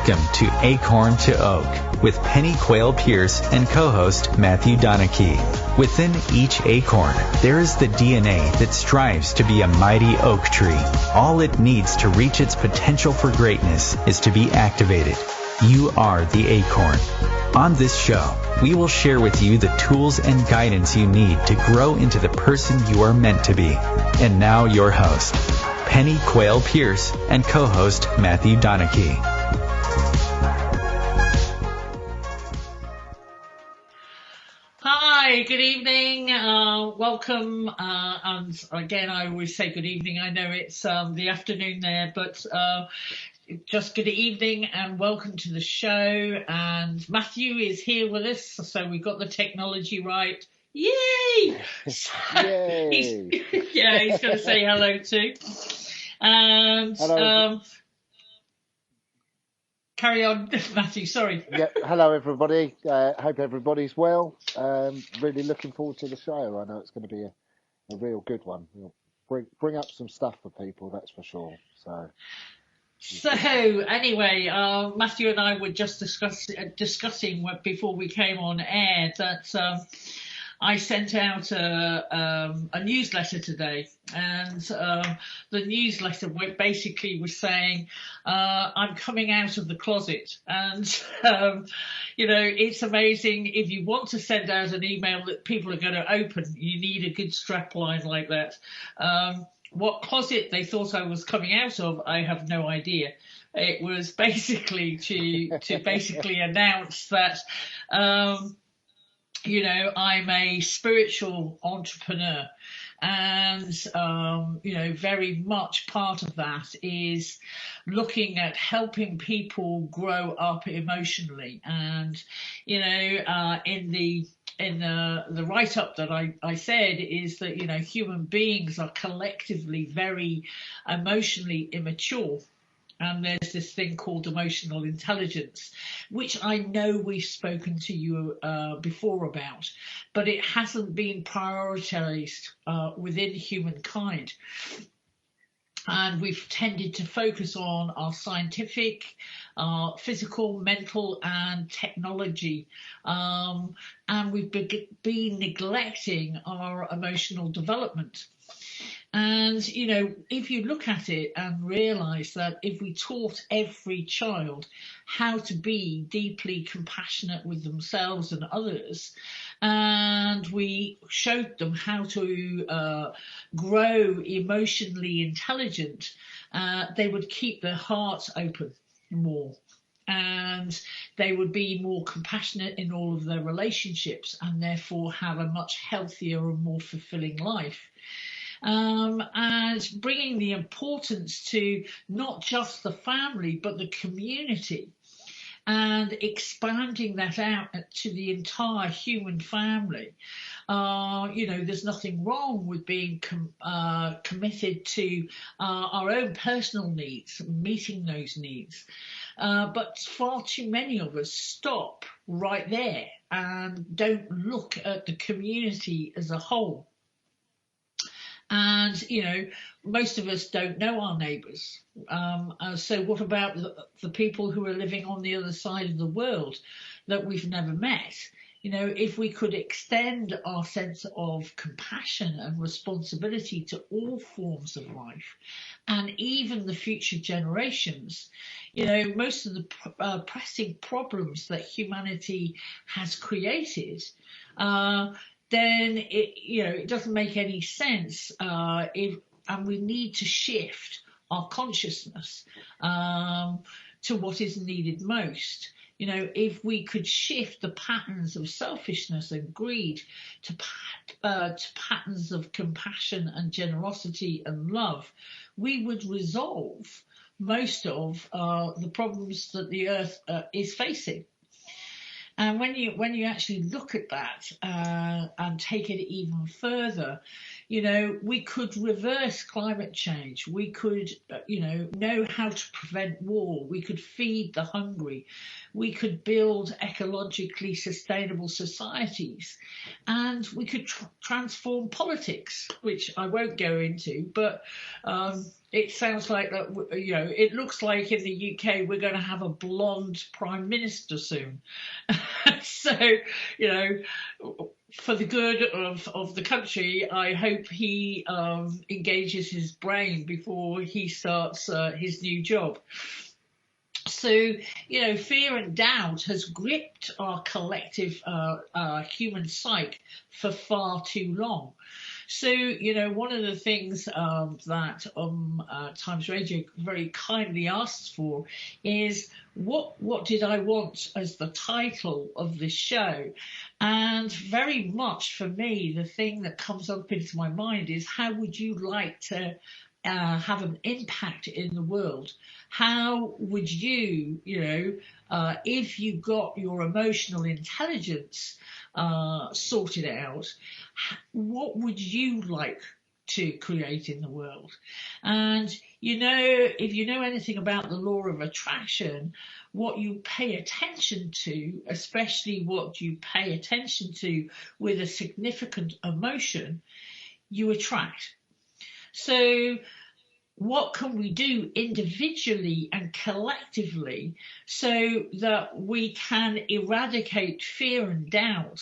Welcome to Acorn to Oak with Pennie Quaile-Pearce and co-host Matthew Donachie. Within each acorn, there is the DNA that strives to be a mighty oak tree. All it needs to reach its potential for greatness is to be activated. You are the acorn. On this show, we will share with you the tools and guidance you need to grow into the person you are meant to be. And now your host, Pennie Quaile-Pearce and co-host Matthew Donachie. Hi, good evening. Welcome. And again, I always say good evening. I know it's the afternoon there, but just good evening and welcome to the show. And Matthew is here with us, so we got the technology right. Yay! Yay! He's going to say hello too. And hello. Carry on, Matthew, sorry. Yeah, hello everybody. Hope everybody's well. Really looking forward to the show. I know it's going to be a real good one. We'll bring up some stuff for people, that's for sure. So anyway, Matthew and I were just discussing before we came on air that I sent out a newsletter today, and the newsletter basically was saying I'm coming out of the closet, and it's amazing. If you want to send out an email that people are going to open, you need a good strap line like that. What closet they thought I was coming out of, I have no idea. It was basically to basically announce that I'm a spiritual entrepreneur, and very much part of that is looking at helping people grow up emotionally. And in the write-up that I said is that human beings are collectively very emotionally immature. And there's this thing called emotional intelligence, which I know we've spoken to you before about, but it hasn't been prioritized within humankind. And we've tended to focus on our scientific, physical, mental, and technology. And we've been neglecting our emotional development. And, if you look at it and realise that if we taught every child how to be deeply compassionate with themselves and others, and we showed them how to grow emotionally intelligent, they would keep their hearts open more. And they would be more compassionate in all of their relationships and therefore have a much healthier and more fulfilling life. And bringing the importance to not just the family, but the community, and expanding that out to the entire human family. There's nothing wrong with being committed to our own personal needs, meeting those needs. But far too many of us stop right there and don't look at the community as a whole. And, most of us don't know our neighbours. So what about the people who are living on the other side of the world that we've never met? If we could extend our sense of compassion and responsibility to all forms of life, and even the future generations, most of the pressing problems that humanity has created, then it doesn't make any sense and we need to shift our consciousness to what is needed most. If we could shift the patterns of selfishness and greed to patterns of compassion and generosity and love, we would resolve most of the problems that the earth is facing. And when you actually look at that and take it even further, we could reverse climate change. We could, know how to prevent war. We could feed the hungry. We could build ecologically sustainable societies, and we could transform politics, which I won't go into. But it sounds like that, it looks like in the UK we're going to have a blonde prime minister soon. So, for the good of the country, I hope he engages his brain before he starts his new job. So, fear and doubt has gripped our collective human psyche for far too long. So, one of the things that Times Radio very kindly asks for is what did I want as the title of this show? And very much for me, the thing that comes up into my mind is, how would you like to have an impact in the world? How would you, if you got your emotional intelligence sorted out, what would you like to create in the world? And, if you know anything about the law of attraction, what you pay attention to, especially what you pay attention to with a significant emotion, you attract. So what can we do individually and collectively so that we can eradicate fear and doubt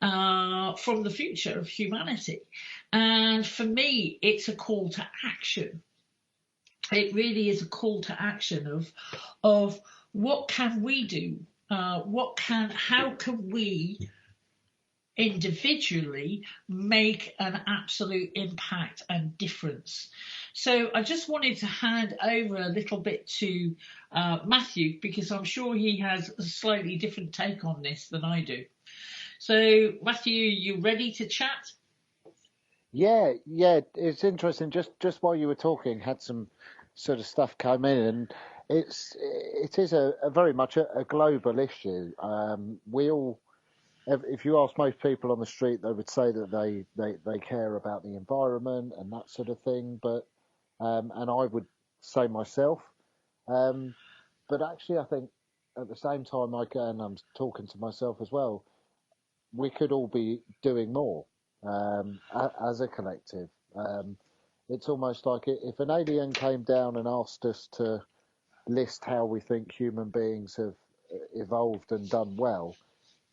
from the future of humanity? And for me, it's a call to action. It really is a call to action of what can we do? How can we individually make an absolute impact and difference? So I just wanted to hand over a little bit to Matthew, because I'm sure he has a slightly different take on this than I do. So Matthew, you ready to chat? Yeah, it's interesting. Just while you were talking, had some sort of stuff come in, and it is a very much a global issue. We all, if you ask most people on the street, they would say that they care about the environment and that sort of thing. But and I would say myself, but actually I think at the same time and I'm talking to myself as well, we could all be doing more as a collective. It's almost like if an alien came down and asked us to list how we think human beings have evolved and done well,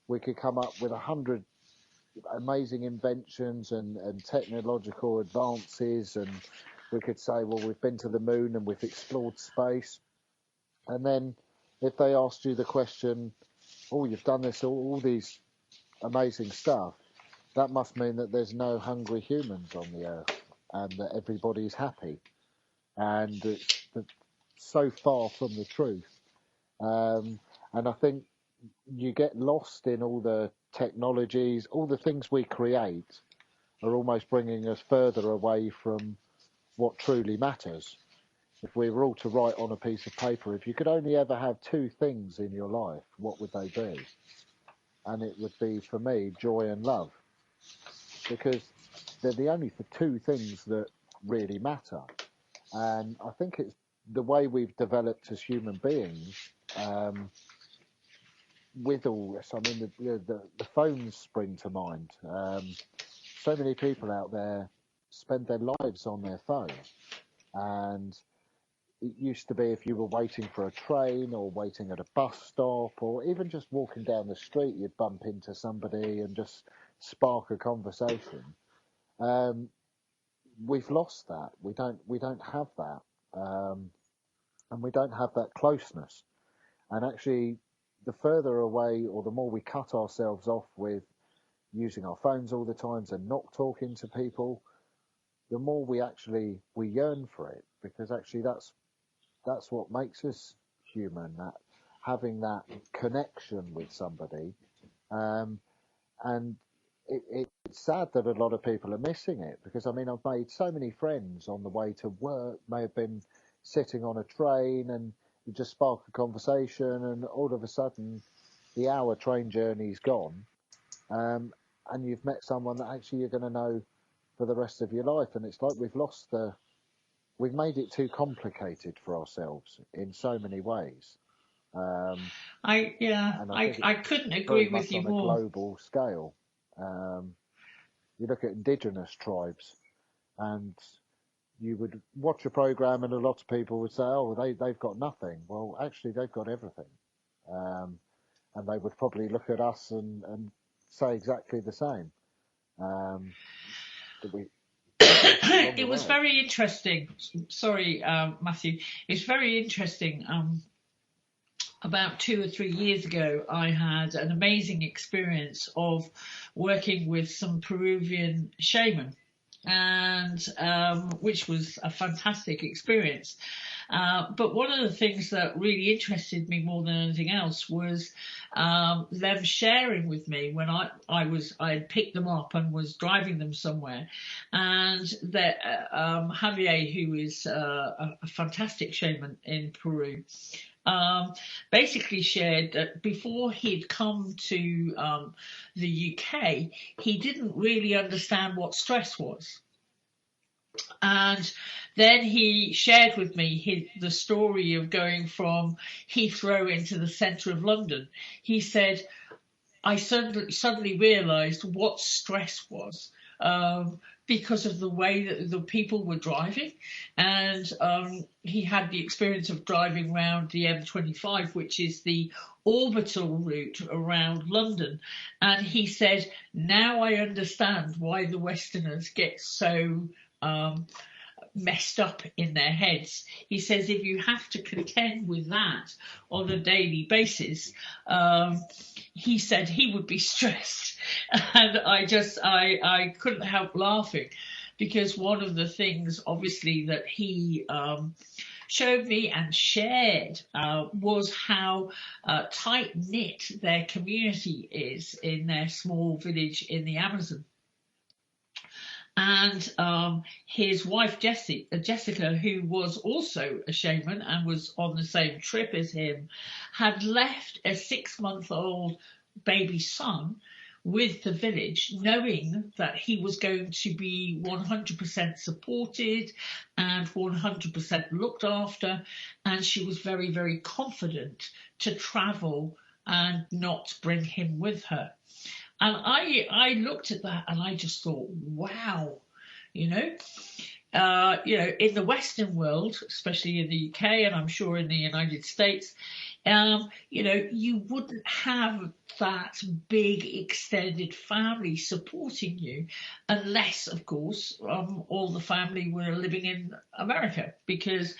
we could come up with 100 amazing inventions and technological advances, and we could say, well, we've been to the moon and we've explored space. And then if they asked you the question, oh, you've done this, all these amazing stuff, that must mean that there's no hungry humans on the earth and that everybody's happy. And it's so far from the truth. And I think you get lost in all the technologies, all the things we create are almost bringing us further away from what truly matters. If we were all to write on a piece of paper, if you could only ever have two things in your life, what would they be? And it would be, for me, joy and love, because they're the only two things that really matter. And I think it's the way we've developed as human beings. With all this, I mean, the phones spring to mind. So many people out there spend their lives on their phone, and it used to be if you were waiting for a train or waiting at a bus stop or even just walking down the street, you'd bump into somebody and just spark a conversation. We've lost that. We don't have that, and we don't have that closeness. And actually, the further away or the more we cut ourselves off with using our phones all the times and not talking to people, the more we yearn for it, because actually that's what makes us human, that having that connection with somebody. And it's sad that a lot of people are missing it, because I mean, I've made so many friends on the way to work, may have been sitting on a train, and you just spark a conversation, and all of a sudden the hour train journey's gone, and you've met someone that actually you're going to know for the rest of your life. And it's like we've made it too complicated for ourselves in so many ways. I couldn't agree with you more. On a global scale, you look at indigenous tribes, and you would watch a program and a lot of people would say, oh, they've got nothing. Well, actually, they've got everything. And they would probably look at us and say exactly the same. That we It was very interesting. Sorry, Matthew. It's very interesting. About 2 or 3 years ago, I had an amazing experience of working with some Peruvian shaman, and which was a fantastic experience. But one of the things that really interested me more than anything else was them sharing with me when I had picked them up and was driving them somewhere, and that Javier, who is a fantastic shaman in Peru, basically shared that before he'd come to the UK, he didn't really understand what stress was. And then he shared with me the story of going from Heathrow into the centre of London. He said, I suddenly realised what stress was. Because of the way that the people were driving, and he had the experience of driving around the M25, which is the orbital route around London, and he said, now I understand why the Westerners get so messed up in their heads. He says if you have to contend with that on a daily basis, he said he would be stressed. And I couldn't help laughing, because one of the things obviously that he showed me and shared was how tight-knit their community is in their small village in the Amazon. And his wife Jessica, who was also a shaman and was on the same trip as him, had left a 6-month-old baby son with the village, knowing that he was going to be 100% supported and 100% looked after, and she was very, very confident to travel and not bring him with her. And I looked at that and I just thought, wow, in the Western world, especially in the UK, and I'm sure in the United States, you wouldn't have that big extended family supporting you unless, of course, all the family were living in America, because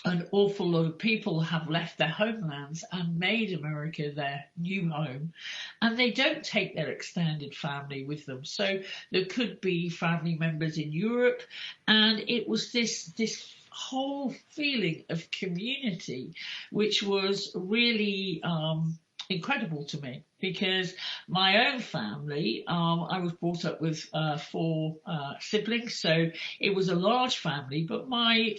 an awful lot of people have left their homelands and made America their new home, and they don't take their extended family with them. So there could be family members in Europe, and it was this whole feeling of community, which was really incredible to me, because my own family, I was brought up with 4 siblings, so it was a large family, but my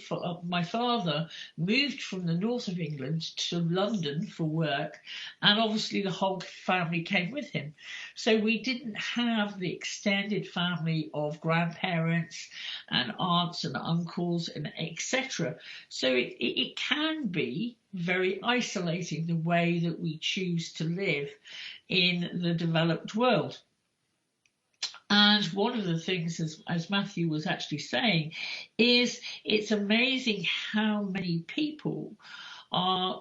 father moved from the north of England to London for work, and obviously the whole family came with him. So we didn't have the extended family of grandparents and aunts and uncles and etc. So it can be very isolating, the way that we choose to live in the developed world. And one of the things, as Matthew was actually saying, is it's amazing how many people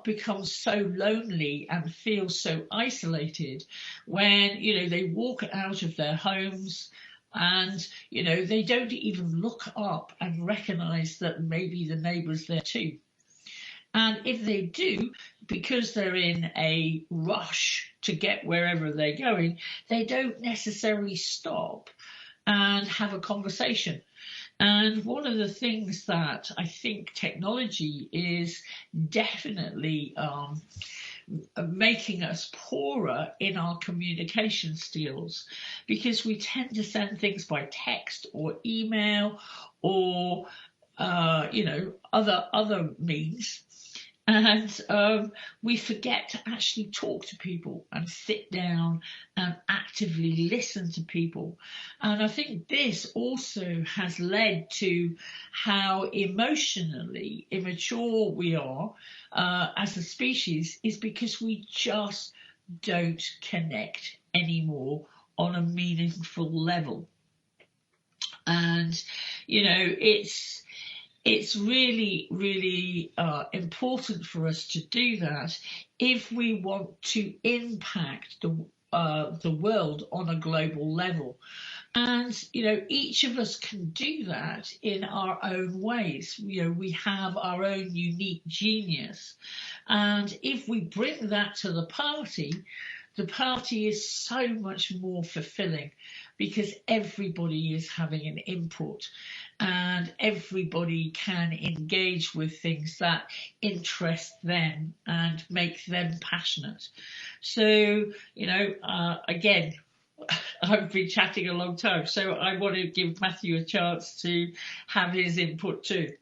become so lonely and feel so isolated when, they walk out of their homes and, they don't even look up and recognize that maybe the neighbour's there too. And if they do, because they're in a rush to get wherever they're going, they don't necessarily stop and have a conversation. And one of the things that I think technology is definitely making us poorer in our communication skills, because we tend to send things by text or email or other means. And we forget to actually talk to people and sit down and actively listen to people. And I think this also has led to how emotionally immature we are as a species, is because we just don't connect anymore on a meaningful level. And, It's really, really important for us to do that if we want to impact the world on a global level. And, each of us can do that in our own ways. We have our own unique genius. And if we bring that to the party is so much more fulfilling because everybody is having an input and everybody can engage with things that interest them and make them passionate. So, again, I've been chatting a long time, so I want to give Matthew a chance to have his input too.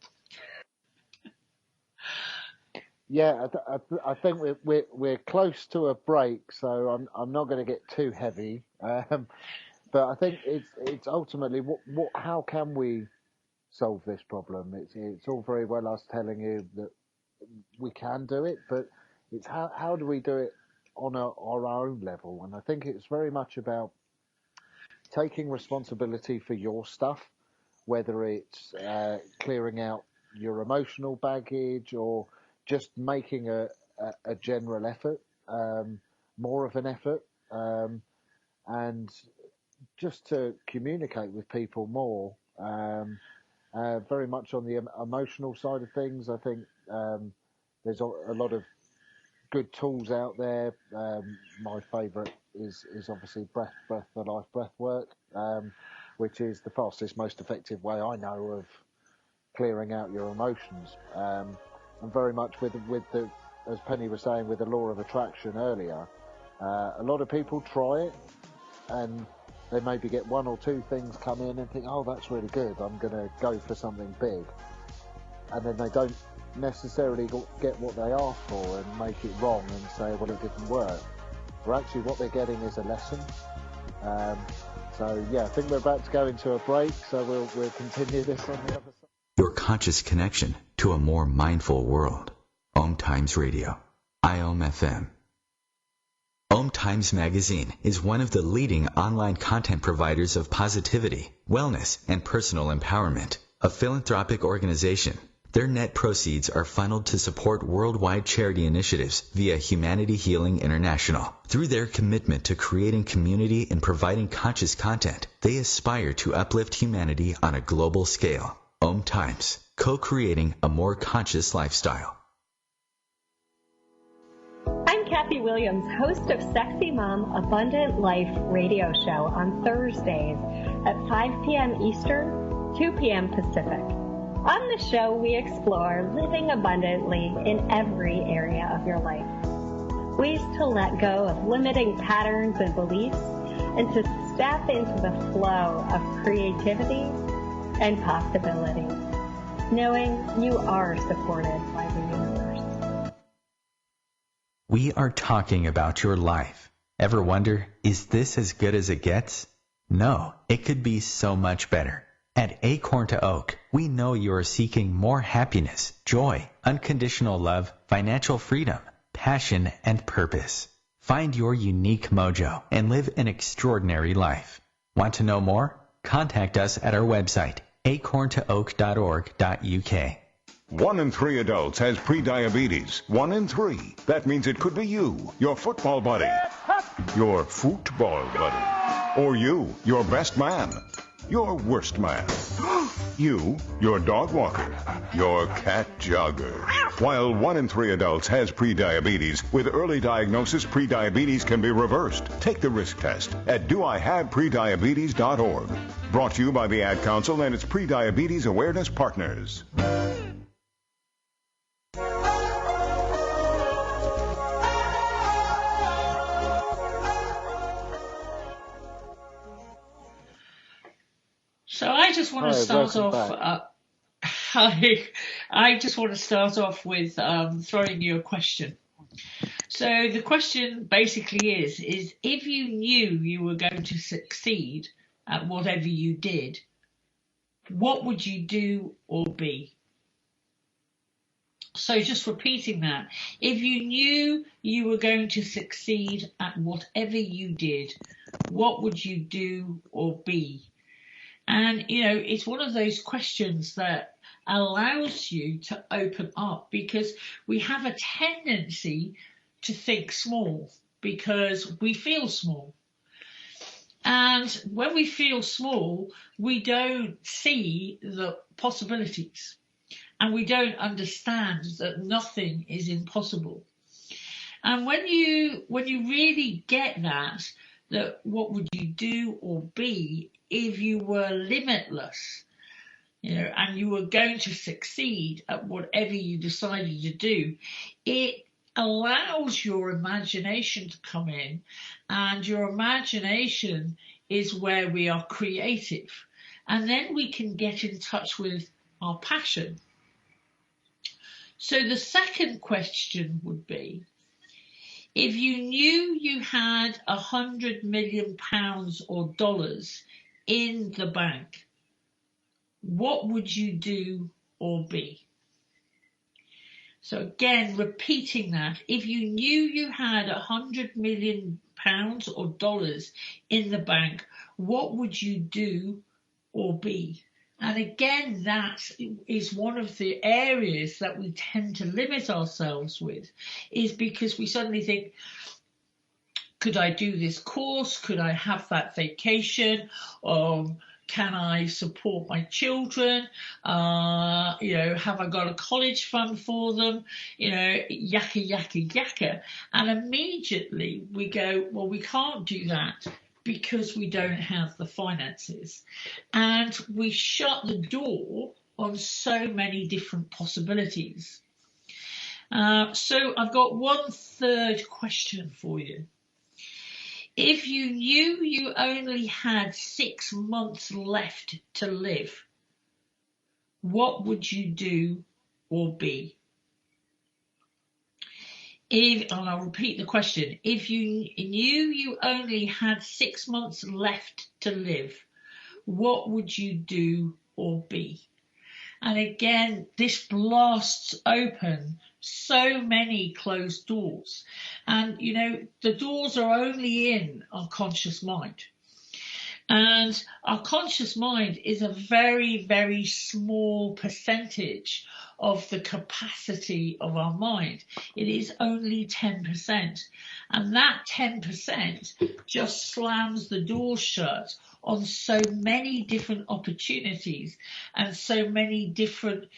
Yeah, I think we're close to a break, so I'm not going to get too heavy. But I think it's ultimately how can we solve this problem? It's all very well us telling you that we can do it, but it's how do we do it on our own level? And I think it's very much about taking responsibility for your stuff, whether it's clearing out your emotional baggage or just making a general effort, more of an effort, and just to communicate with people more, very much on the emotional side of things. I think there's a lot of good tools out there. My favourite is obviously breath for life breath work, which is the fastest, most effective way I know of clearing out your emotions. And very much with the, as Penny was saying, with the law of attraction earlier, a lot of people try it and they maybe get one or two things come in and think, oh, that's really good, I'm going to go for something big. And then they don't necessarily get what they asked for and make it wrong and say, well, it didn't work. Or actually what they're getting is a lesson. So, yeah, I think we're about to go into a break, so we'll continue this on the other side. Your conscious connection to a more mindful world. OMTimes Radio. IOM-FM. OMTimes Magazine is one of the leading online content providers of positivity, wellness, and personal empowerment. A philanthropic organization, their net proceeds are funneled to support worldwide charity initiatives via Humanity Healing International. Through their commitment to creating community and providing conscious content, they aspire to uplift humanity on a global scale. OMTimes, co-creating a more conscious lifestyle. I'm Kathy Williams, host of Sexy Mom Abundant Life radio show on Thursdays at 5 p.m. Eastern, 2 p.m. Pacific. On the show, we explore living abundantly in every area of your life. Ways to let go of limiting patterns and beliefs and to step into the flow of creativity and possibility, knowing you are supported by the universe. We are talking about your life. Ever wonder, is this as good as it gets? No, it could be so much better. At Acorn to Oak, we know you are seeking more happiness, joy, unconditional love, financial freedom, passion, and purpose. Find your unique mojo and live an extraordinary life. Want to know more? Contact us at our website, acorntooak.org.uk. 1 in 3 adults has prediabetes. 1 in 3. That means it could be you, your football buddy, your football buddy, or you, your best man, your worst man, you, your dog walker, your cat jogger. While 1 in 3 adults has prediabetes, with early diagnosis, prediabetes can be reversed. Take the risk test at doihaveprediabetes.org. Brought to you by the Ad Council and its Prediabetes Awareness Partners. So I just want to start off. I just want to start off with throwing you a question. So the question basically is if you knew you were going to succeed at whatever you did, what would you do or be? So just repeating that, if you knew you were going to succeed at whatever you did, what would you do or be? And, it's one of those questions that allows you to open up, because we have a tendency to think small because we feel small. And when we feel small, we don't see the possibilities, and we don't understand that nothing is impossible. And when you really get that what would you do or be if you were limitless, and you were going to succeed at whatever you decided to do, it allows your imagination to come in, and your imagination is where we are creative, and then we can get in touch with our passion. So the second question would be, if you knew you had £100 million or dollars in the bank, what would you do or be? So again, repeating that, if you knew you had £100 million or dollars in the bank, what would you do or be? And again, that is one of the areas that we tend to limit ourselves with, is because we suddenly think, could I do this course? Could I have that vacation? Can I support my children? Have I got a college fund for them? Yakka. And immediately we go, well, we can't do that because we don't have the finances. And we shut the door on so many different possibilities. So I've got one third question for you. If you knew you only had 6 months left to live, what would you do or be? And I'll repeat the question. If you knew you only had 6 months left to live, what would you do or be? And again, this blasts open so many closed doors. And, the doors are only in our conscious mind. And our conscious mind is a very, very small percentage of the capacity of our mind. It is only 10%. And that 10% just slams the door shut on so many different opportunities and so many different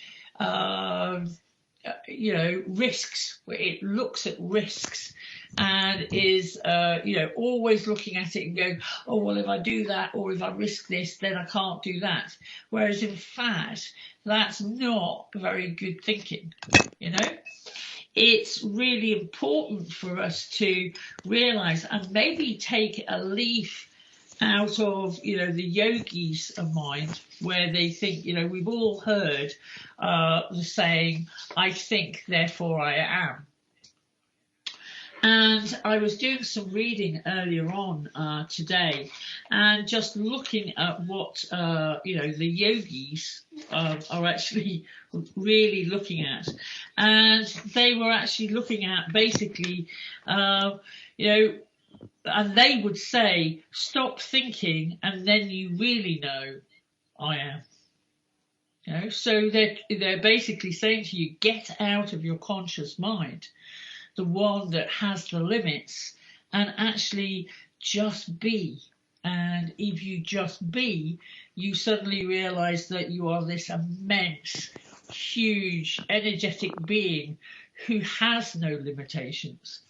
risks. It looks at risks and is always looking at it and going, oh, well, if I do that, or if I risk this, then I can't do that. Whereas in fact, that's not very good thinking. It's really important for us to realize and maybe take a leaf out of, the yogis of mind, where they think, we've all heard the saying, I think, therefore I am. And I was doing some reading earlier on today, and just looking at what, the yogis are actually really looking at. And they were actually looking at basically, and they would say, stop thinking, and then you really know I am. So they're basically saying to you, get out of your conscious mind, the one that has the limits, and actually just be. And if you just be, you suddenly realize that you are this immense, huge, energetic being who has no limitations.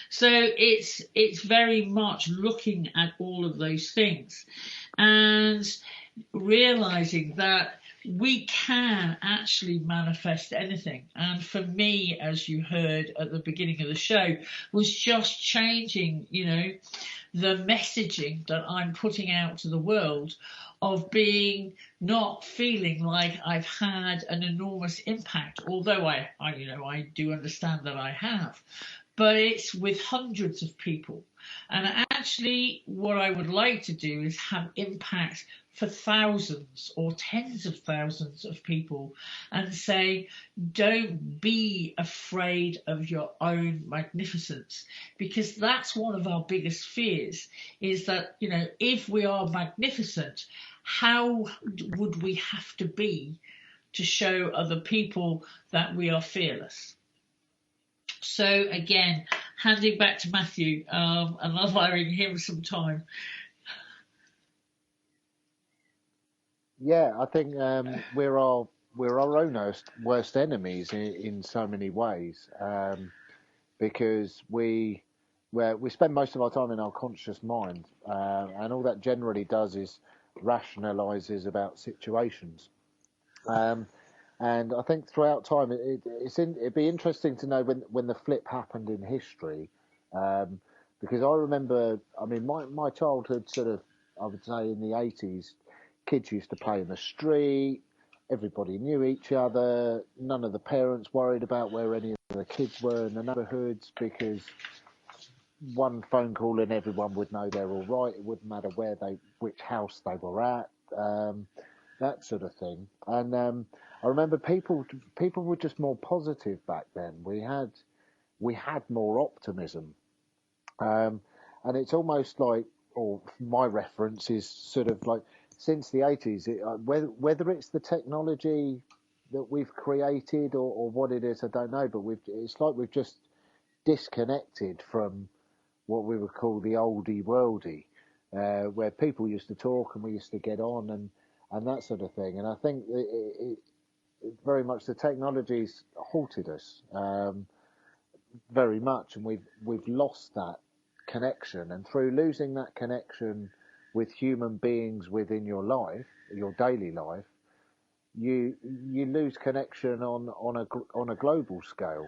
So it's very much looking at all of those things and realizing that we can actually manifest anything. And for me, as you heard at the beginning of the show, was just changing, the messaging that I'm putting out to the world of being not feeling like I've had an enormous impact, although I do understand that I have. But it's with hundreds of people. And actually, what I would like to do is have impact for thousands or tens of thousands of people and say, don't be afraid of your own magnificence, because that's one of our biggest fears, is that, if we are magnificent, how would we have to be to show other people that we are fearless? So again, handing back to Matthew and allowing him some time. Yeah, I think we're our own worst enemies in so many ways, because we spend most of our time in our conscious mind, and all that generally does is rationalises about situations. And I think throughout time, it'd be interesting to know when the flip happened in history, because I remember, I mean, my childhood sort of, I would say in the 80s, kids used to play in the street, everybody knew each other, none of the parents worried about where any of the kids were in the neighbourhoods, because one phone call and everyone would know they're all right. It wouldn't matter which house they were at, that sort of thing. And I remember people were just more positive back then. We had more optimism, and it's almost like, or my reference is sort of like since the 80s, whether it's the technology that we've created or what it is, I don't know, but it's like we've just disconnected from what we would call the oldie worldy, where people used to talk and we used to get on and that sort of thing. And I think it very much the technology's halted us very much, and we've lost that connection. And through losing that connection with human beings within your life, your daily life, you lose connection on a global scale.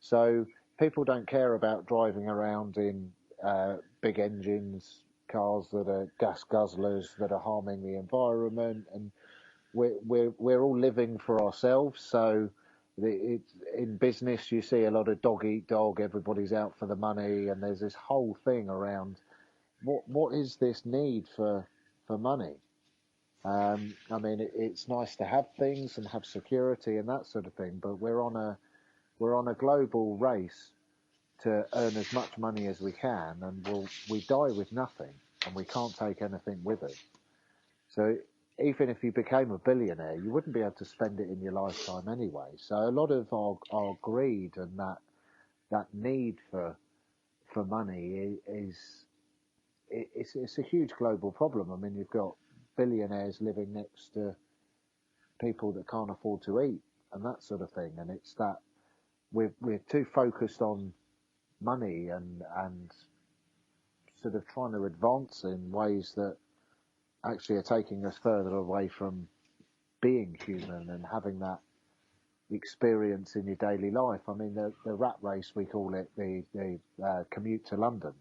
So people don't care about driving around in big engines, cars that are gas guzzlers that are harming the environment, and we're all living for ourselves. So in business, you see a lot of dog eat dog. Everybody's out for the money, and there's this whole thing around what is this need for money? I mean, it's nice to have things and have security and that sort of thing, but we're on a global race to earn as much money as we can, and we die with nothing, and we can't take anything with us. So even if you became a billionaire, you wouldn't be able to spend it in your lifetime anyway. So a lot of our greed and that need for money it's a huge global problem. I mean, you've got billionaires living next to people that can't afford to eat and that sort of thing. And it's that we're too focused on money and sort of trying to advance in ways that actually are taking us further away from being human and having that experience in your daily life. I mean, the rat race, we call it, the commute to London.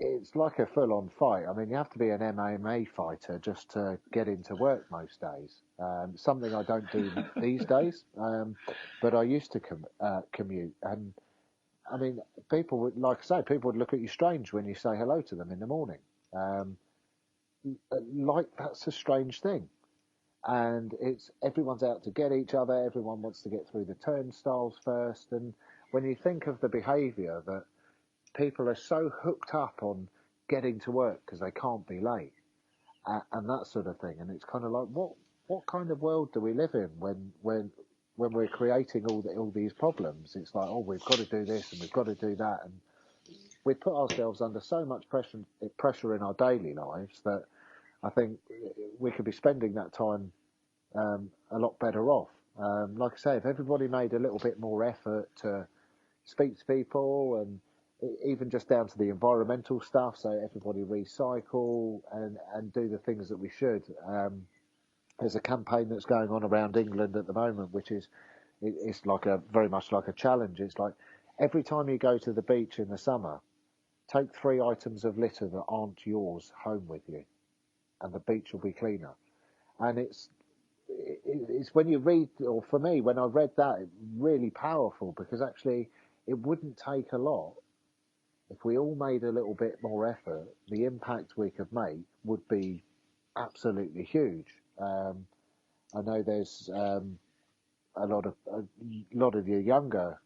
It's like a full-on fight. I mean, you have to be an MMA fighter just to get into work most days. Something I don't do these days, but I used to commute. And I mean, people would, like I say, people would look at you strange when you say hello to them in the morning. Like that's a strange thing. And everyone's out to get each other. Everyone wants to get through the turnstiles first. And when you think of the behaviour that people are so hooked up on getting to work because they can't be late and that sort of thing, and it's kind of like what kind of world do we live in when we're creating all these problems? It's like, oh, we've got to do this and we've got to do that, and we put ourselves under so much pressure in our daily lives that I think we could be spending that time a lot better off. Like I say, if everybody made a little bit more effort to speak to people, and even just down to the environmental stuff, so everybody recycle and do the things that we should. There's a campaign that's going on around England at the moment, which is it's like very much like a challenge. It's like every time you go to the beach in the summer, take 3 items of litter that aren't yours home with you, and the beach will be cleaner. And it's when you read, or for me, when I read that, it's really powerful, because actually it wouldn't take a lot. If we all made a little bit more effort, the impact we could make would be absolutely huge. I know there's a lot of your younger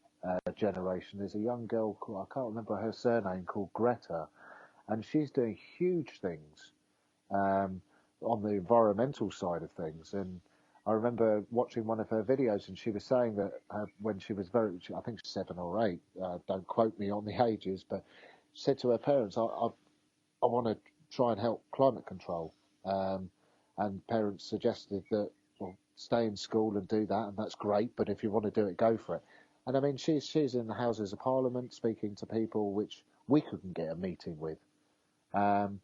generation. There's a young girl called, I can't remember her surname, called Greta, and she's doing huge things on the environmental side of things. And I remember watching one of her videos, and she was saying that when she was I think 7 or 8, don't quote me on the ages, but said to her parents, I want to try and help climate control. And parents suggested that, well, stay in school and do that, and that's great, but if you want to do it, go for it. And I mean, she's in the Houses of Parliament speaking to people which we couldn't get a meeting with. And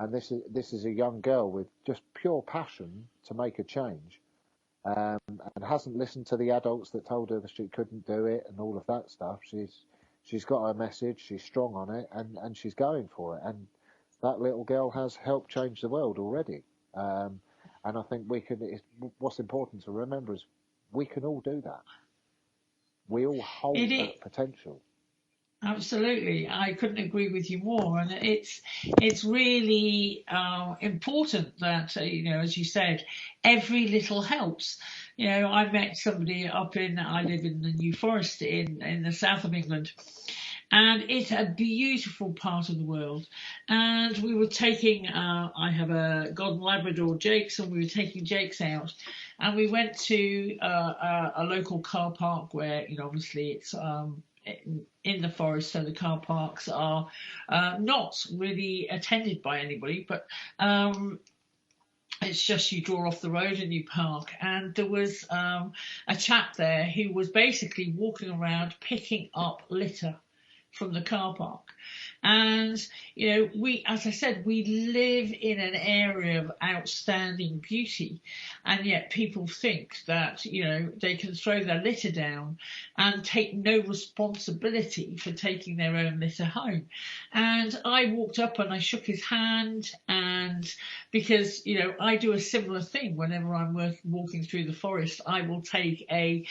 this is a young girl with just pure passion to make a change, and hasn't listened to the adults that told her that she couldn't do it and all of that stuff. She's got her message, she's strong on it, and she's going for it. And that little girl has helped change the world already. And I think what's important to remember is we can all do that. We all hold that potential. Absolutely, I couldn't agree with you more, and it's really important that as you said, every little helps. I met somebody I live in the New Forest in the south of England, and it's a beautiful part of the world. And we were taking, I have a golden Labrador, Jakes, and we were taking Jakes out, and we went to a local car park where obviously it's in the forest, so the car parks are not really attended by anybody, but it's just you draw off the road and you park. And there was a chap there who was basically walking around picking up litter from the car park. And, as I said, we live in an area of outstanding beauty, and yet people think that, they can throw their litter down and take no responsibility for taking their own litter home. And I walked up and I shook his hand, and because, I do a similar thing whenever I'm walking through the forest. I will take a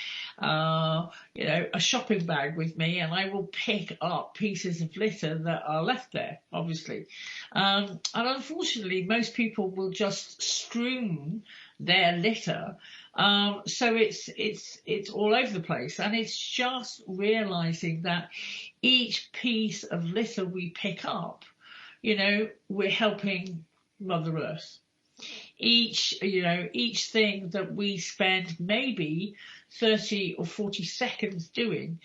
shopping bag with me, and I will pick up pieces of litter that are left there, obviously. And unfortunately, most people will just strewn their litter. So it's all over the place. And it's just realizing that each piece of litter we pick up, we're helping Mother Earth. Each thing that we spend maybe 30 or 40 seconds doing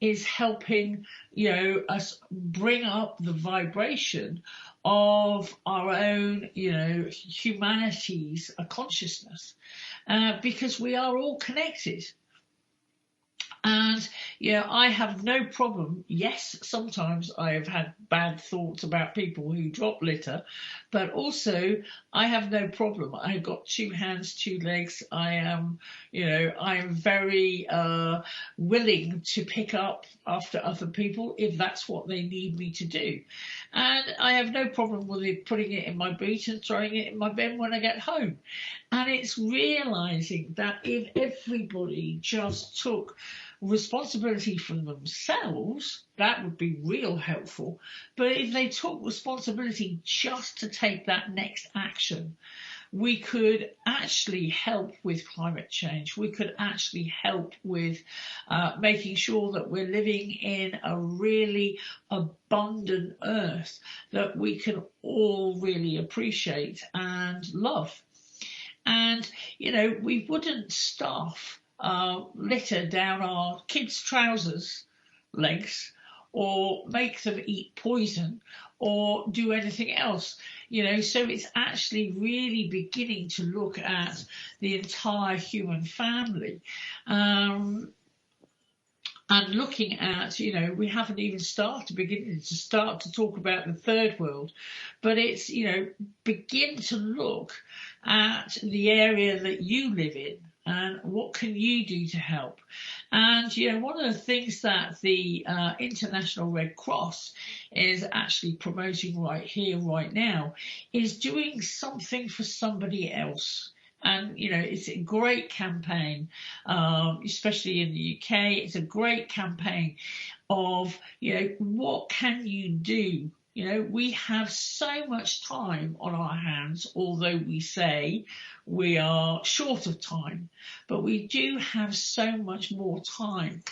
is helping, us bring up the vibration of our own, humanity's consciousness, because we are all connected. And I have no problem. Yes, sometimes I have had bad thoughts about people who drop litter, but also I have no problem. I've got 2 hands, 2 legs. I am very willing to pick up after other people if that's what they need me to do. And I have no problem with it, putting it in my boot and throwing it in my bin when I get home. And it's realizing that if everybody just took responsibility for themselves, that would be real helpful. But if they took responsibility just to take that next action, we could actually help with climate change. We could actually help with making sure that we're living in a really abundant earth that we can all really appreciate and love. And, we wouldn't stuff litter down our kids' trousers legs, or make them eat poison, or do anything else. So it's actually really beginning to look at the entire human family. And looking at, we haven't even beginning to talk about the third world, but it's, begin to look at the area that you live in and what can you do to help. And, one of the things that the International Red Cross is actually promoting right here, right now, is doing something for somebody else. And, it's a great campaign, especially in the UK. It's a great campaign of, what can you do? We have so much time on our hands, although we say we are short of time, but we do have so much more time,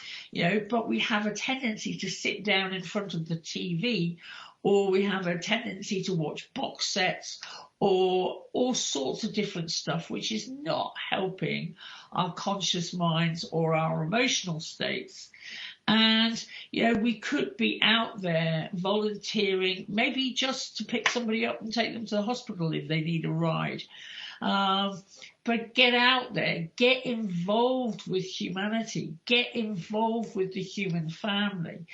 but we have a tendency to sit down in front of the TV, or we have a tendency to watch box sets, or all sorts of different stuff, which is not helping our conscious minds or our emotional states. And, we could be out there volunteering, maybe just to pick somebody up and take them to the hospital if they need a ride. But get out there, get involved with humanity, get involved with the human family,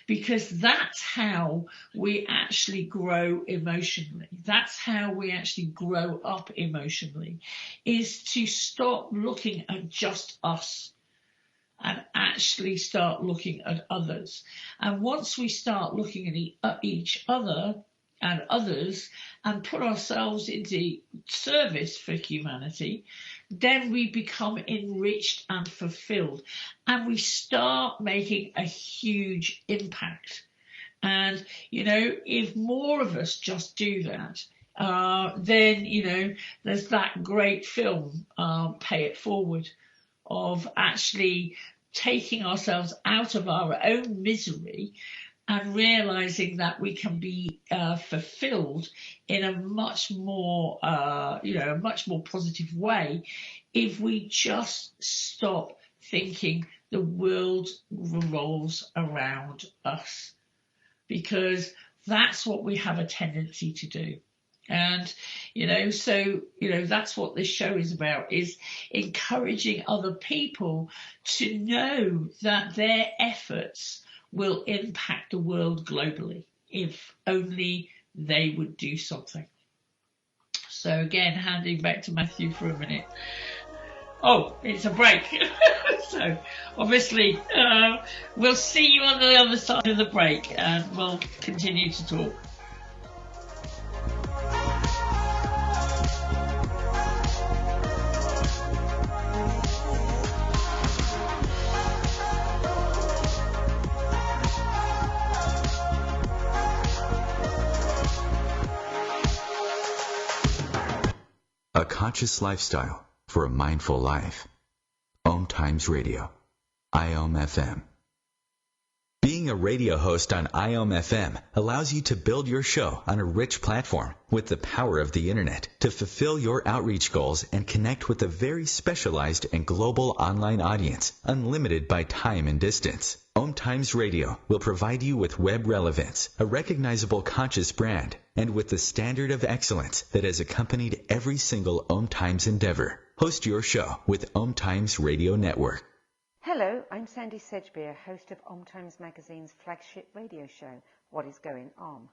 because that's how we actually grow emotionally. That's how we actually grow up emotionally, is to stop looking at just us and actually start looking at others. And once we start looking at each other and others and put ourselves into service for humanity, then we become enriched and fulfilled, and we start making a huge impact. And, if more of us just do that, then, there's that great film, Pay It Forward, of actually taking ourselves out of our own misery and realizing that we can be fulfilled in a much more, a much more positive way if we just stop thinking the world revolves around us, because that's what we have a tendency to do. And, so, that's what this show is about, is encouraging other people to know that their efforts will impact the world globally if only they would do something. So again, handing back to Matthew for a minute. Oh, it's a break. So obviously, we'll see you on the other side of the break, and we'll continue to talk. A conscious lifestyle for a mindful life. OMTimes Radio. IOM FM. Being a radio host on IOM FM allows you to build your show on a rich platform with the power of the internet to fulfill your outreach goals and connect with a very specialized and global online audience, unlimited by time and distance. OMTimes Radio will provide you with web relevance, a recognizable conscious brand, and with the standard of excellence that has accompanied every single OMTimes endeavor. Host your show with OMTimes Radio Network. Hello, I'm Sandy Sedgbeer, host of OMTimes Magazine's flagship radio show, What is Going On?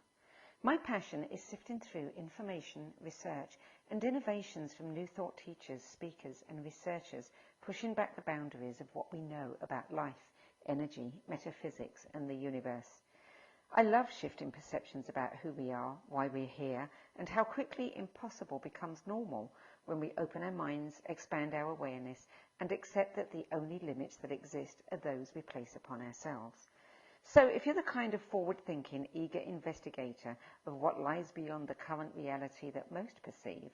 My passion is sifting through information, research, and innovations from new thought teachers, speakers, and researchers pushing back the boundaries of what we know about life, energy, metaphysics, and the universe. I love shifting perceptions about who we are, why we're here, and how quickly impossible becomes normal when we open our minds, expand our awareness, and accept that the only limits that exist are those we place upon ourselves. So if you're the kind of forward-thinking, eager investigator of what lies beyond the current reality that most perceive,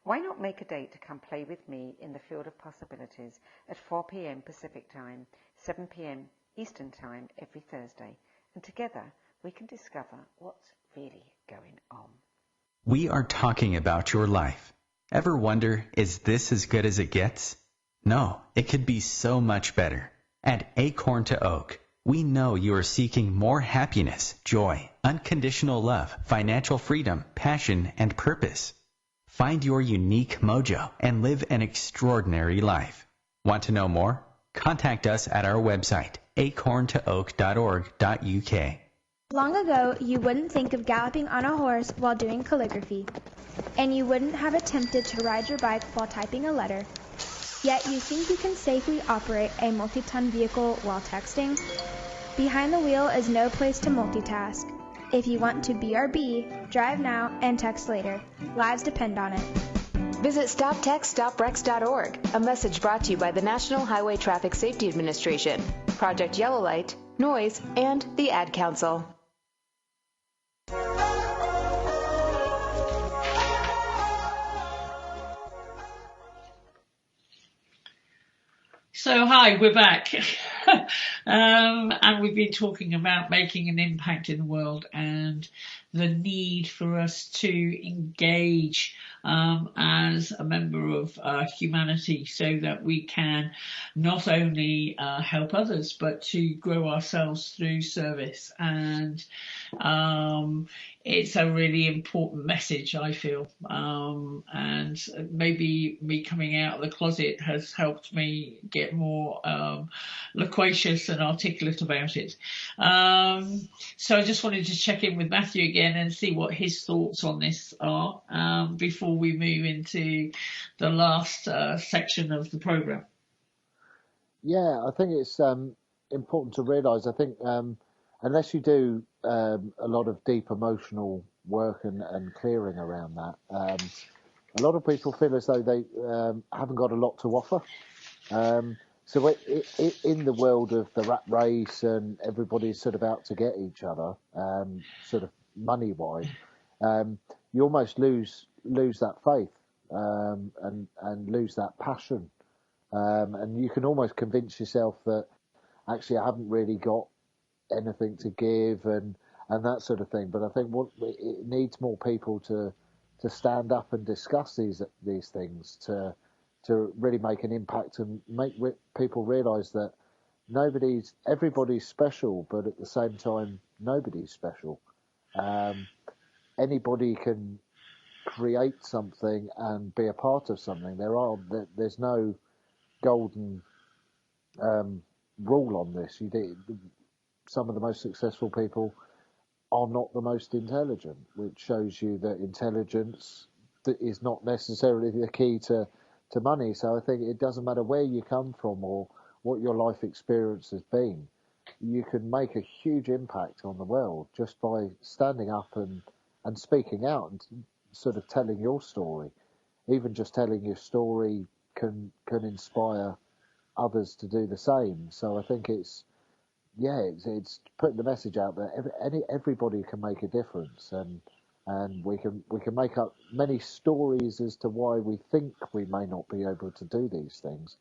why not make a date to come play with me in the field of possibilities at 4 p.m. Pacific Time, 7 p.m. Eastern Time every Thursday, and together we can discover what's really going on. We are talking about your life. Ever wonder, is this as good as it gets? No, it could be so much better. At Acorn to Oak, we know you are seeking more happiness, joy, unconditional love, financial freedom, passion, and purpose. Find your unique mojo and live an extraordinary life. Want to know more? Contact us at our website, acorntooak.org.uk. Long ago, you wouldn't think of galloping on a horse while doing calligraphy, and you wouldn't have attempted to ride your bike while typing a letter. Yet you think you can safely operate a multi-ton vehicle while texting? Behind the wheel is no place to multitask. If you want to BRB, drive now and text later. Lives depend on it. Visit StopTextStopWrecks.org, a message brought to you by the National Highway Traffic Safety Administration, Project Yellow Light, Noise, and the Ad Council. So hi, we're back. And we've been talking about making an impact in the world and the need for us to engage as a member of humanity so that we can not only help others but to grow ourselves through service. And it's a really important message, I feel, and maybe me coming out of the closet has helped me get more loquacious and articulate about it. So I just wanted to check in with Matthew again and see what his thoughts on this are before we move into the last section of the programme. Yeah, I think it's important to realise, I think unless you do a lot of deep emotional work and clearing around that, a lot of people feel as though they haven't got a lot to offer. So in the world of the rat race and everybody's sort of out to get each other, sort of money-wise, you almost lose that faith and lose that passion. And you can almost convince yourself that actually I haven't really got anything to give and that sort of thing. But I think it needs more people to stand up and discuss these things to really make an impact and make people realise that everybody's special, but at the same time nobody's special. Anybody can create something and be a part of something. There's no golden rule on this. Some of the most successful people are not the most intelligent, which shows you that intelligence is not necessarily the key to money. So I think it doesn't matter where you come from or what your life experience has been. You can make a huge impact on the world just by standing up and speaking out and sort of telling your story. Even just telling your story can inspire others to do the same. So I think it's putting the message out there. Everybody can make a difference, and we can make up many stories as to why we think we may not be able to do these things,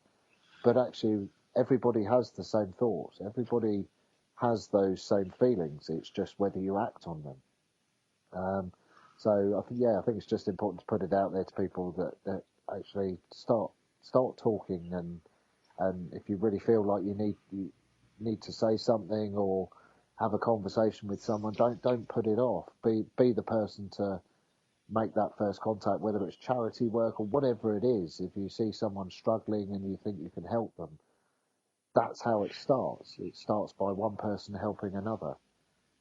but actually everybody has the same thoughts. Everybody has those same feelings. It's just whether you act on them. So I think it's just important to put it out there to people that actually start talking, and if you really feel like you need to say something or have a conversation with someone, don't put it off. Be the person to make that first contact, whether it's charity work or whatever it is. If you see someone struggling and you think you can help them, that's how it starts. It starts by one person helping another,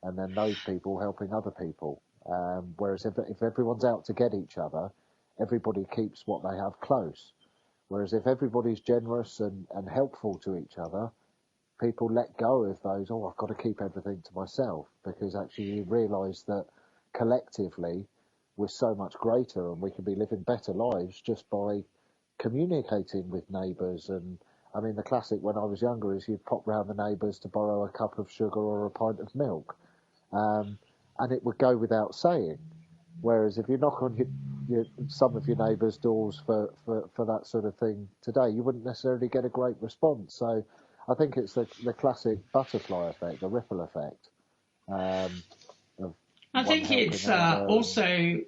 and then those people helping other people. Whereas if everyone's out to get each other, everybody keeps what they have close. Whereas if everybody's generous and helpful to each other, people let go of those, I've got to keep everything to myself, because actually you realise that collectively we're so much greater and we can be living better lives just by communicating with neighbours. And I mean, the classic when I was younger is you'd pop round the neighbours to borrow a cup of sugar or a pint of milk, and it would go without saying. Whereas if you knock on some of your neighbours' doors for that sort of thing today, you wouldn't necessarily get a great response. So I think it's the classic butterfly effect, the ripple effect. I think it's also,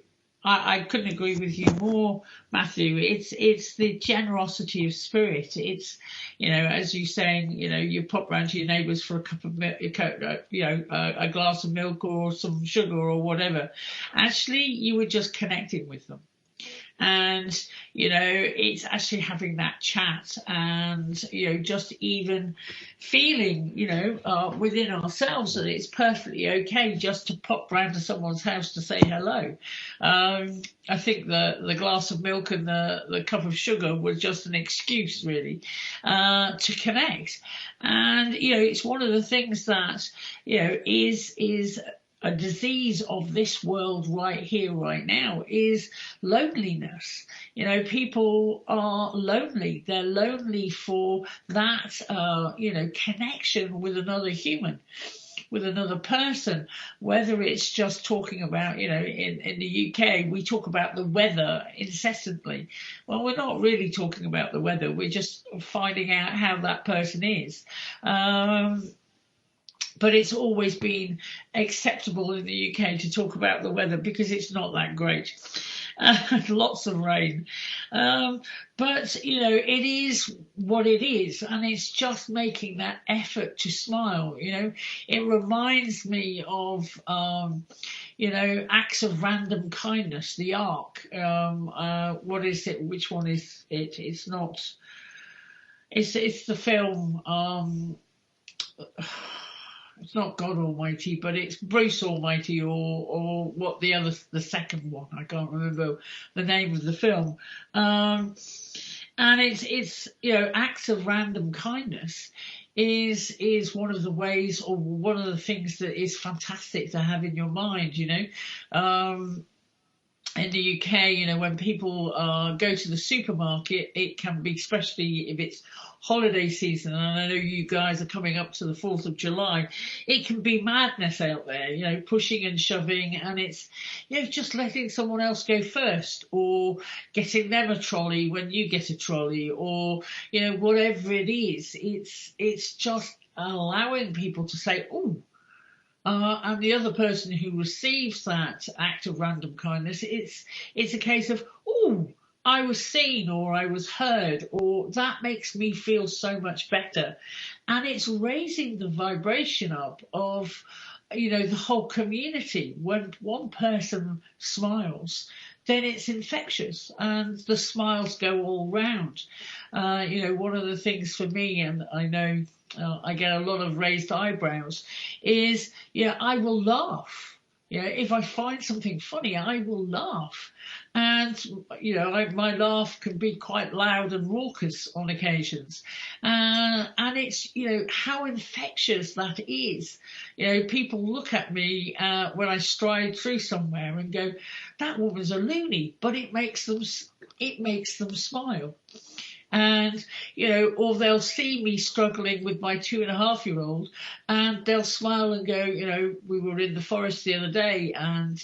I couldn't agree with you more, Matthew. It's the generosity of spirit. It's, as you're saying, you pop round to your neighbours for a cup of milk, a glass of milk or some sugar or whatever. Actually, you were just connecting with them. And, it's actually having that chat and, just even feeling, within ourselves that it's perfectly okay just to pop round to someone's house to say hello. I think the glass of milk and the cup of sugar was just an excuse, really, to connect. And, it's one of the things that, is a disease of this world right here, right now, is loneliness. People are lonely. They're lonely for that, connection with another human. with another person, whether it's just talking about, in the UK, we talk about the weather incessantly. Well, we're not really talking about the weather. We're just finding out how that person is. But it's always been acceptable in the UK to talk about the weather because it's not that great. Lots of rain. But, it is what it is. And it's just making that effort to smile. It reminds me of, acts of random kindness, the ark. What is it? Which one is it? It's not. It's the film. It's not God Almighty, but it's Bruce Almighty or what the second one. I can't remember the name of the film. And it's acts of random kindness is one of the ways or one of the things that is fantastic to have in your mind, in the UK, when people go to the supermarket, it can be, especially if it's holiday season, and I know you guys are coming up to the 4th of July, it can be madness out there, pushing and shoving, and it's, just letting someone else go first, or getting them a trolley when you get a trolley, or, whatever it is, it's just allowing people to say, oh, and the other person who receives that act of random kindness, it's a case of, oh, I was seen or I was heard, or that makes me feel so much better. And it's raising the vibration up of, the whole community. When one person smiles, then it's infectious and the smiles go all round. One of the things for me, and I know I get a lot of raised eyebrows, is, I will laugh. If I find something funny, I will laugh. And, my laugh can be quite loud and raucous on occasions. And it's, how infectious that is. People look at me when I stride through somewhere and go, that woman's a loony, but it makes them smile. And, or they'll see me struggling with my 2.5-year-old and they'll smile and go, we were in the forest the other day and,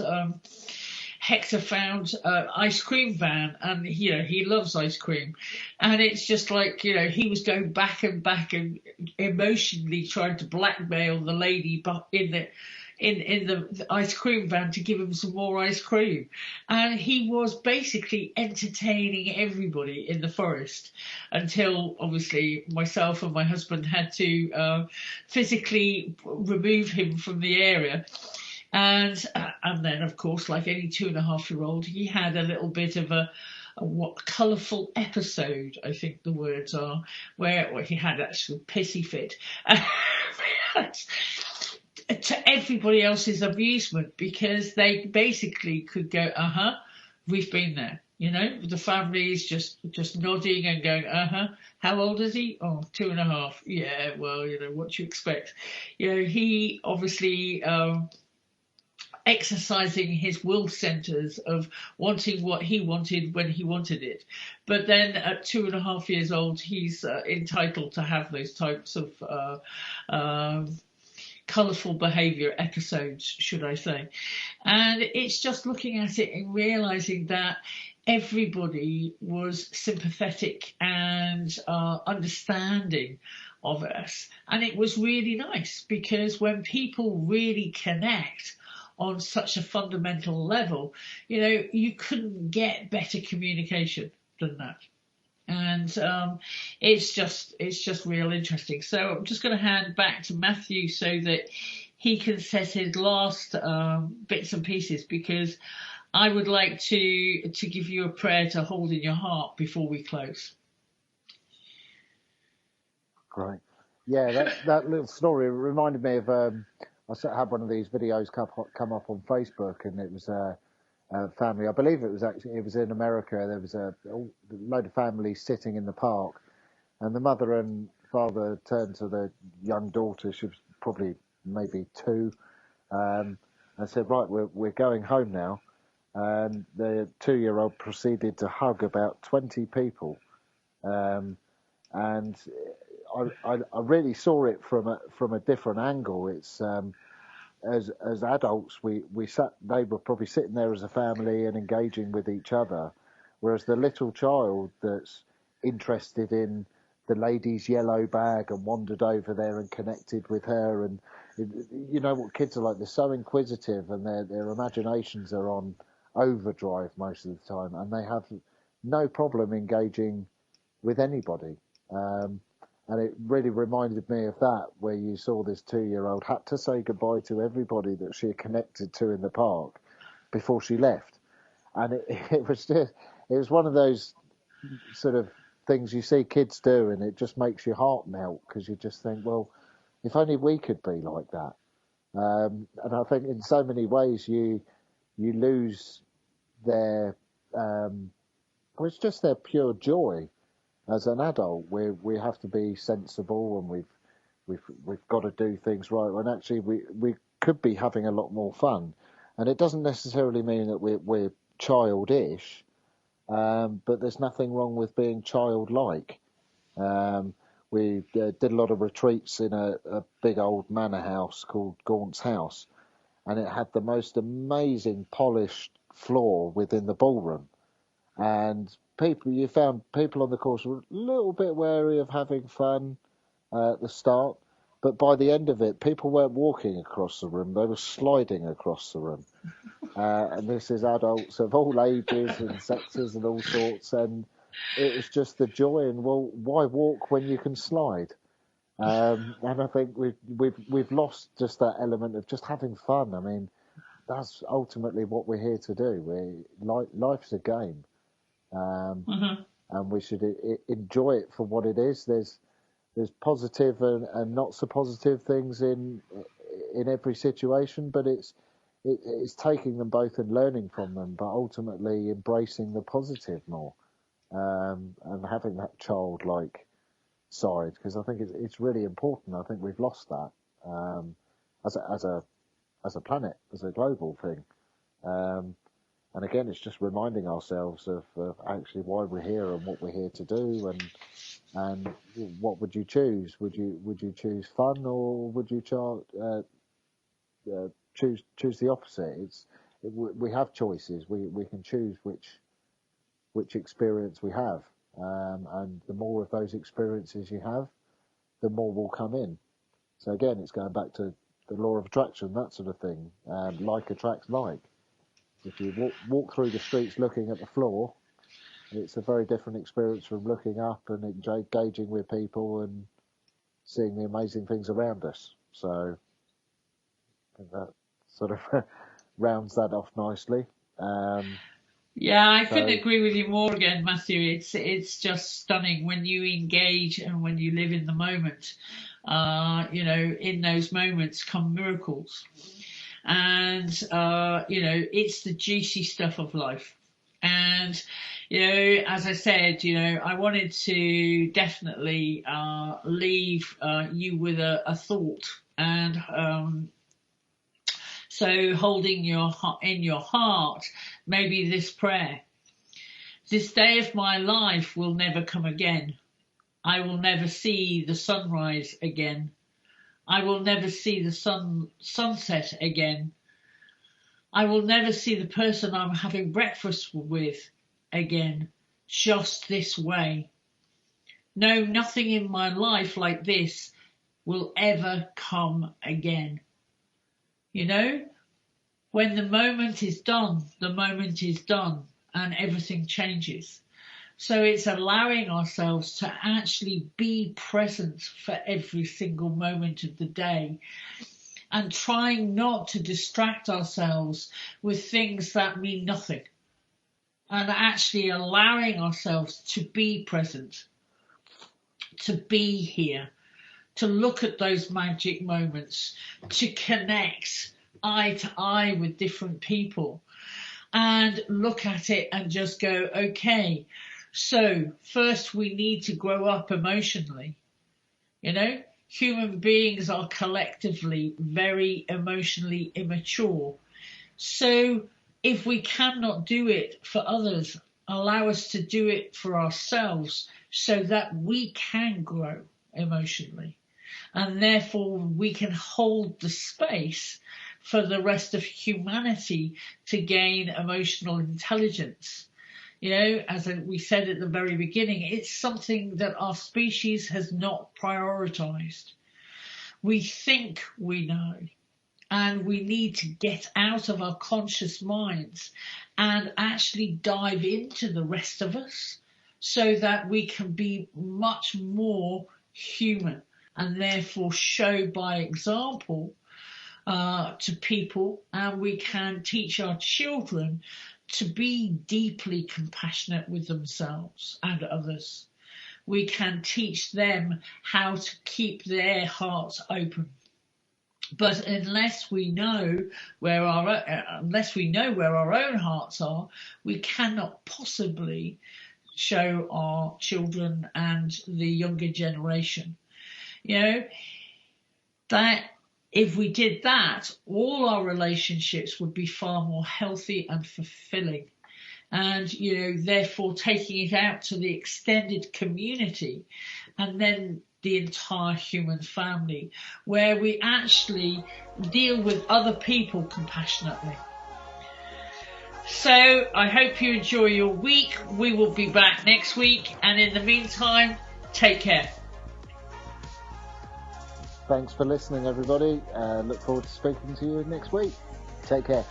Hector found an ice cream van and, he loves ice cream. And it's just like, he was going back and emotionally trying to blackmail the lady in the ice cream van to give him some more ice cream. And he was basically entertaining everybody in the forest until obviously myself and my husband had to physically remove him from the area. And then, of course, like any 2.5-year-old, he had a little bit of a colourful episode, I think the words are, where he had actually a pissy fit. To everybody else's amusement, because they basically could go, we've been there. The family's just nodding and going, how old is he? Oh, 2.5. Yeah, well, what do you expect? He obviously exercising his will centres of wanting what he wanted when he wanted it. But then at 2.5 years old, he's entitled to have those types of colourful behaviour episodes, should I say. And it's just looking at it and realising that everybody was sympathetic and understanding of us. And it was really nice, because when people really connect on such a fundamental level, you couldn't get better communication than that. And it's just real interesting. So I'm just going to hand back to Matthew so that he can set his last bits and pieces, because I would like to give you a prayer to hold in your heart before we close. Great. Yeah, that little story reminded me of I had one of these videos come up on Facebook, and it was a family. I believe it was in America. There was a load of families sitting in the park, and the mother and father turned to the young daughter. She was probably maybe 2, and said, "Right, we're going home now." And the 2-year-old proceeded to hug about 20 people, and I really saw it from a different angle. It's as adults, they were probably sitting there as a family and engaging with each other, whereas the little child that's interested in the lady's yellow bag and wandered over there and connected with her, and you know what kids are like, they're so inquisitive and their imaginations are on overdrive most of the time, and they have no problem engaging with anybody. And it really reminded me of that, where you saw this 2-year-old had to say goodbye to everybody that she had connected to in the park before she left. And it was one of those sort of things you see kids do, and it just makes your heart melt, because you just think, well, if only we could be like that. And I think in so many ways you lose their, it's just their pure joy. As an adult, we have to be sensible, and we've got to do things right. And actually, we could be having a lot more fun, and it doesn't necessarily mean that we're childish, but there's nothing wrong with being childlike. We did a lot of retreats in a big old manor house called Gaunt's House, and it had the most amazing polished floor within the ballroom. And you found people on the course were a little bit wary of having fun at the start, but by the end of it, people weren't walking across the room; they were sliding across the room. And this is adults of all ages and sexes and all sorts, and it was just the joy. And well, why walk when you can slide? And I think we've lost just that element of just having fun. I mean, that's ultimately what we're here to do. Life's a game. And we should enjoy it for what it is. There's positive and not so positive things in every situation, but it's taking them both and learning from them, but ultimately embracing the positive more, and having that childlike side, because I think it's really important. I think we've lost that as a planet, as a global thing. And again, it's just reminding ourselves of actually why we're here and what we're here to do, and what would you choose? Would you choose fun, or would you choose the opposite? We have choices. We can choose which experience we have, and the more of those experiences you have, the more will come in. So again, it's going back to the law of attraction, that sort of thing. Like attracts like. If you walk through the streets looking at the floor, it's a very different experience from looking up and engaging with people and seeing the amazing things around us. So I think that sort of rounds that off nicely. Yeah, I couldn't agree with you more again, Matthew. It's just stunning when you engage and when you live in the moment. In those moments come miracles. And, it's the juicy stuff of life. And, as I said, I wanted to definitely leave you with a thought. And so holding in your heart, maybe this prayer. This day of my life will never come again. I will never see the sunrise again. I will never see the sunset again. I will never see the person I'm having breakfast with again, just this way. No, nothing in my life like this will ever come again. When the moment is done, the moment is done, and everything changes. So it's allowing ourselves to actually be present for every single moment of the day, and trying not to distract ourselves with things that mean nothing, and actually allowing ourselves to be present, to be here, to look at those magic moments, to connect eye to eye with different people, and look at it and just go, okay, so first we need to grow up emotionally. Human beings are collectively very emotionally immature. So if we cannot do it for others, allow us to do it for ourselves so that we can grow emotionally. And therefore we can hold the space for the rest of humanity to gain emotional intelligence. You know, as we said at the very beginning, it's something that our species has not prioritized. We think we know, and we need to get out of our conscious minds and actually dive into the rest of us so that we can be much more human and therefore show by example to people, and we can teach our children to be deeply compassionate with themselves and others. We can teach them how to keep their hearts open. But unless we know where our own hearts are, we cannot possibly show our children and the younger generation, you know, that if we did that, all our relationships would be far more healthy and fulfilling. And, you know, therefore taking it out to the extended community and then the entire human family, where we actually deal with other people compassionately. So I hope you enjoy your week. We will be back next week. And in the meantime, take care. Thanks for listening, everybody. Look forward to speaking to you next week. Take care.